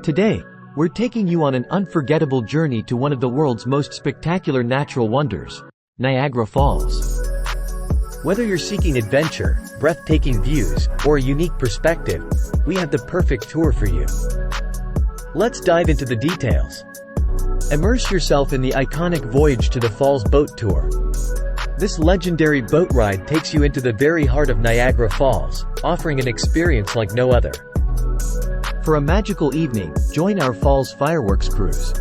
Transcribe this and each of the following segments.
Today, we're taking you on an unforgettable journey to one of the world's most spectacular natural wonders, Niagara Falls. Whether you're seeking adventure, breathtaking views, or a unique perspective, we have the perfect tour for you. Let's dive into the details. Immerse yourself in the iconic Voyage to the Falls boat tour. This legendary boat ride takes you into the very heart of Niagara Falls, offering an experience like no other. For a magical evening, join our Falls fireworks cruise.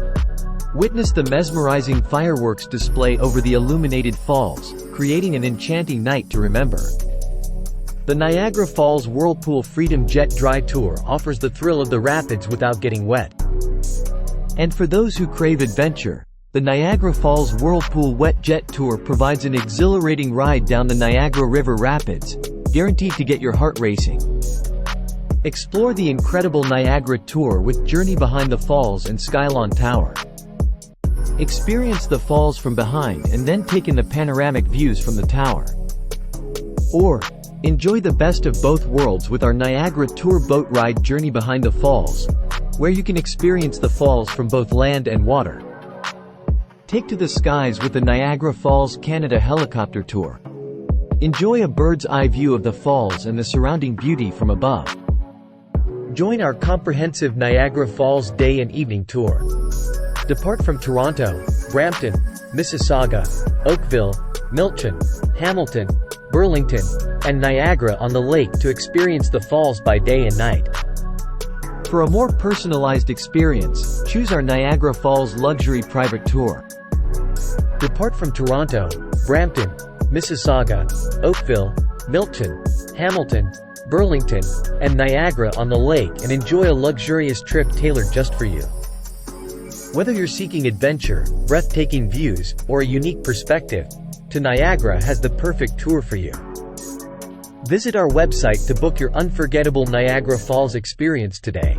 Witness the mesmerizing fireworks display over the illuminated falls, creating an enchanting night to remember. The Niagara Falls Whirlpool Freedom Jet Dry Tour offers the thrill of the rapids without getting wet. And for those who crave adventure, the Niagara Falls Whirlpool Wet Jet Tour provides an exhilarating ride down the Niagara River Rapids, guaranteed to get your heart racing. Explore the incredible Niagara Tour with Journey Behind the Falls and Skylon Tower. Experience the falls from behind and then take in the panoramic views from the tower. Or, enjoy the best of both worlds with our Niagara Tour boat ride Journey Behind the Falls, where you can experience the falls from both land and water. Take to the skies with the Niagara Falls Canada Helicopter Tour. Enjoy a bird's eye view of the falls and the surrounding beauty from above. Join our comprehensive Niagara Falls Day and Evening Tour. Depart from Toronto, Brampton, Mississauga, Oakville, Milton, Hamilton, Burlington, and Niagara-on-the-Lake to experience the falls by day and night. For a more personalized experience, choose our Niagara Falls Luxury Private Tour. Depart from Toronto, Brampton, Mississauga, Oakville, Milton, Hamilton, Burlington, and Niagara-on-the-Lake and enjoy a luxurious trip tailored just for you. Whether you're seeking adventure, breathtaking views, or a unique perspective, ToNiagara has the perfect tour for you. Visit our website to book your unforgettable Niagara Falls experience today.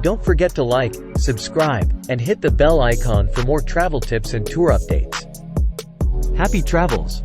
Don't forget to like, subscribe, and hit the bell icon for more travel tips and tour updates. Happy travels!